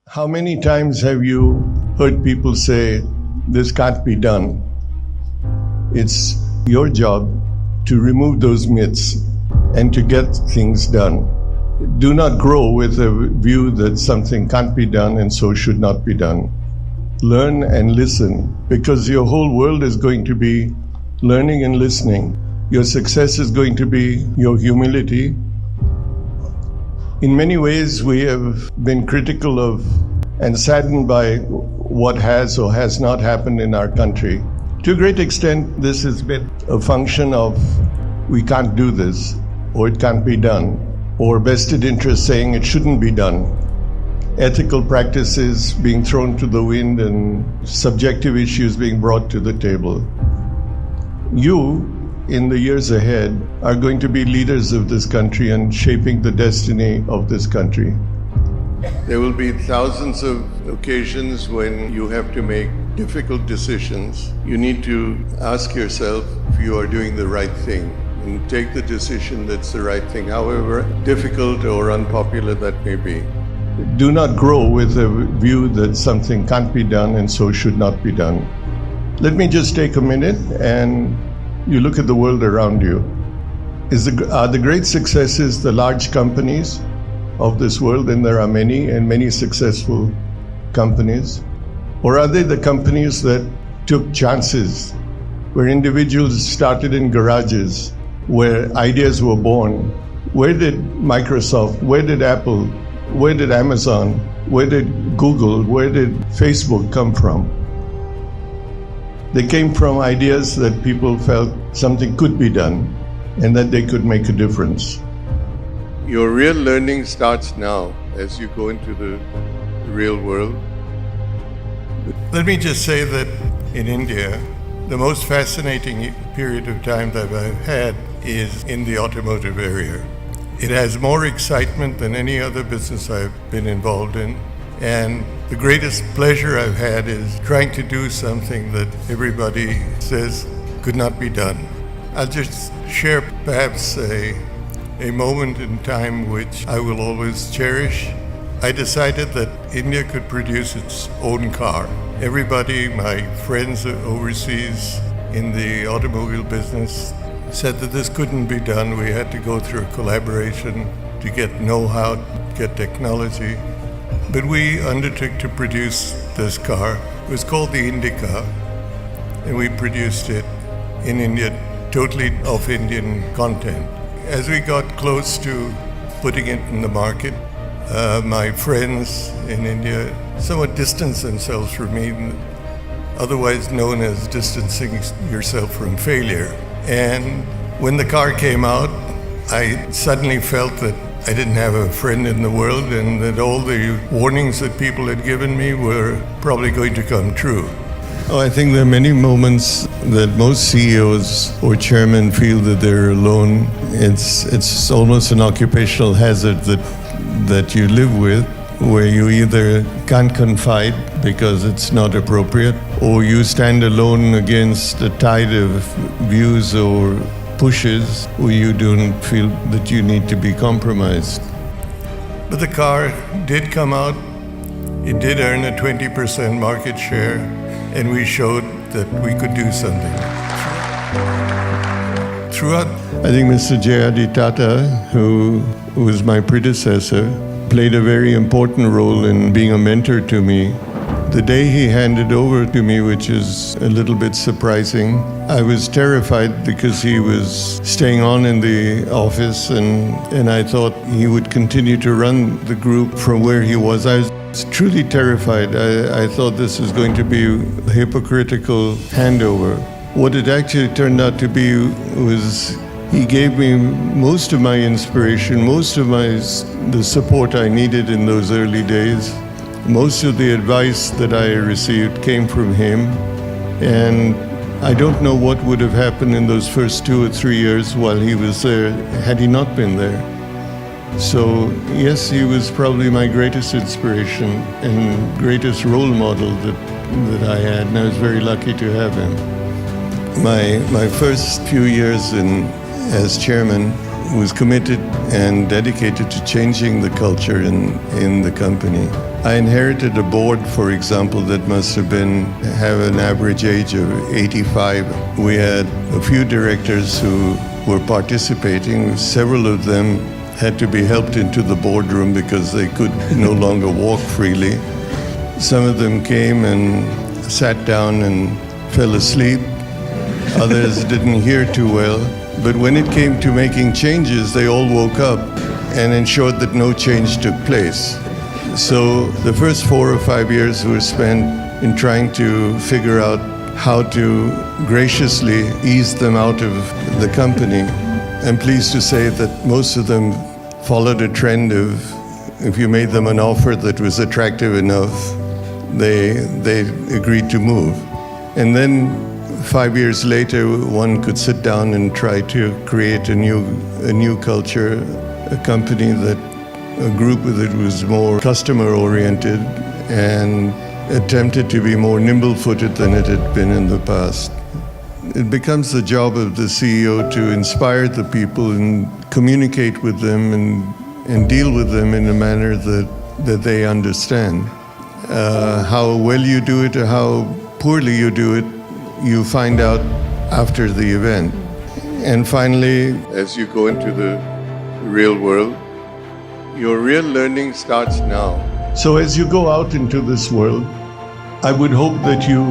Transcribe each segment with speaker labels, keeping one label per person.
Speaker 1: How many times have you heard people say, this can't be done? It's your job to remove those myths and to get things done. Do not grow with a view that something can't be done and so should not be done. Learn and listen, because your whole world is going to be learning and listening. Your success is going to be your humility. In many ways, we have been critical of and saddened by what has or has not happened in our country. To a great extent, this has been a function of we can't do this, or it can't be done, or vested interests saying it shouldn't be done. Ethical practices being thrown to the wind and subjective issues being brought to the table. You, in the years ahead, are going to be leaders of this country and shaping the destiny of this country. There will be thousands of occasions when you have to make difficult decisions. You need to ask yourself if you are doing the right thing and take the decision that's the right thing, however difficult or unpopular that may be. Do not grow with a view that something can't be done and so should not be done. Let me just take a minute and you look at the world around you. Are the great successes the large companies of this world, and there are many and many successful companies? Or are they the companies that took chances, where individuals started in garages, where ideas were born? Where did Microsoft, where did Apple, where did Amazon, where did Google, where did Facebook come from? They came from ideas that people felt something could be done and that they could make a difference. Your real learning starts now as you go into the real world. Let me just say that in India, the most fascinating period of time that I've had is in the automotive area. It has more excitement than any other business I've been involved in. And the greatest pleasure I've had is trying to do something that everybody says could not be done. I'll just share perhaps a moment in time which I will always cherish. I decided that India could produce its own car. Everybody, my friends overseas in the automobile business, said that this couldn't be done. We had to go through a collaboration to get know-how, get technology. But we undertook to produce this car. It was called the Indica, and we produced it in India, totally of Indian content. As we got close to putting it in the market, my friends in India somewhat distanced themselves from me, otherwise known as distancing yourself from failure. And when the car came out, I suddenly felt that I didn't have a friend in the world and that all the warnings that people had given me were probably going to come true. Oh, I think there are many moments that most CEOs or chairmen feel that they're alone. It's almost an occupational hazard that you live with, where you either can't confide because it's not appropriate, or you stand alone against a tide of views or pushes where you don't feel that you need to be compromised. But the car did come out. It did earn a 20% market share, and we showed that we could do something. Throughout, I think Mr. Ratan Tata, who was my predecessor, played a very important role in being a mentor to me. The day he handed over to me, which is a little bit surprising, I was terrified because he was staying on in the office, and I thought he would continue to run the group from where he was. I was truly terrified. I thought this was going to be a hypocritical handover. What it actually turned out to be was he gave me most of my inspiration, most of the support I needed in those early days. Most of the advice that I received came from him, and I don't know what would have happened in those first 2 or 3 years while he was there had he not been there. So yes, he was probably my greatest inspiration and greatest role model that I had, and I was very lucky to have him. My first few years as chairman, was committed and dedicated to changing the culture in the company. I inherited a board, for example, that must have have an average age of 85. We had a few directors who were participating. Several of them had to be helped into the boardroom because they could no longer walk freely. Some of them came and sat down and fell asleep. Others didn't hear too well. But when it came to making changes, they all woke up and ensured that no change took place. So the first 4 or 5 years were spent in trying to figure out how to graciously ease them out of the company. I'm pleased to say that most of them followed a trend of if you made them an offer that was attractive enough, they agreed to move. And then 5 years later, one could sit down and try to create a new culture, a company a group that was more customer-oriented and attempted to be more nimble-footed than it had been in the past. It becomes the job of the CEO to inspire the people and communicate with them and deal with them in a manner that they understand. How well you do it or how poorly you do it, you find out after the event. And finally, as you go into the real world, your real learning starts now. So as you go out into this world, I would hope that you,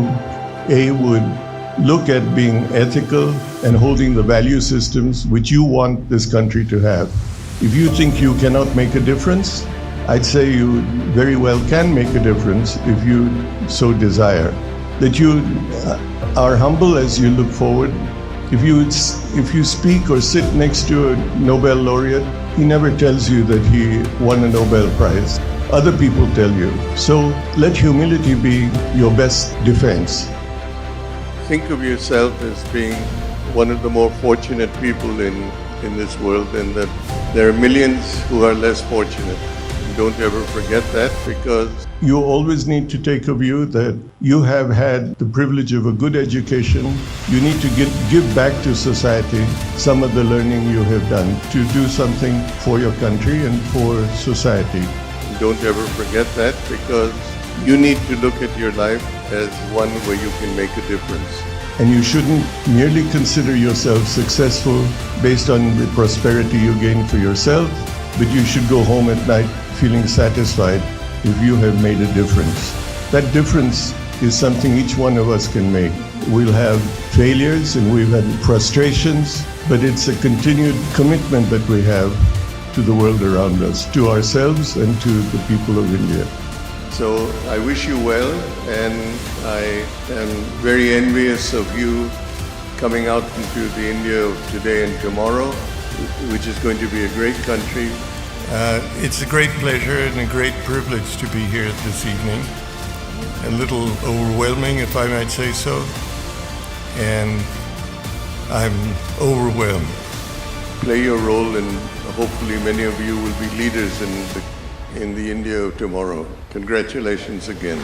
Speaker 1: would look at being ethical and holding the value systems which you want this country to have. If you think you cannot make a difference, I'd say you very well can make a difference if you so desire. That you are humble as you look forward. If you speak or sit next to a Nobel laureate, he never tells you that he won a Nobel Prize. Other people tell you. So let humility be your best defense. Think of yourself as being one of the more fortunate people in this world, and that there are millions who are less fortunate. Don't ever forget that, because you always need to take a view that you have had the privilege of a good education. You need to give back to society some of the learning you have done to do something for your country and for society. Don't ever forget that, because you need to look at your life as one where you can make a difference. And you shouldn't merely consider yourself successful based on the prosperity you gain for yourself, but you should go home at night feeling satisfied if you have made a difference. That difference is something each one of us can make. We'll have failures and we've had frustrations, but it's a continued commitment that we have to the world around us, to ourselves and to the people of India. So I wish you well, and I am very envious of you coming out into the India of today and tomorrow, which is going to be a great country. It's a great pleasure and a great privilege to be here this evening. A little overwhelming, if I might say so, and I'm overwhelmed. Play your role, and hopefully many of you will be leaders in the India of tomorrow. Congratulations again.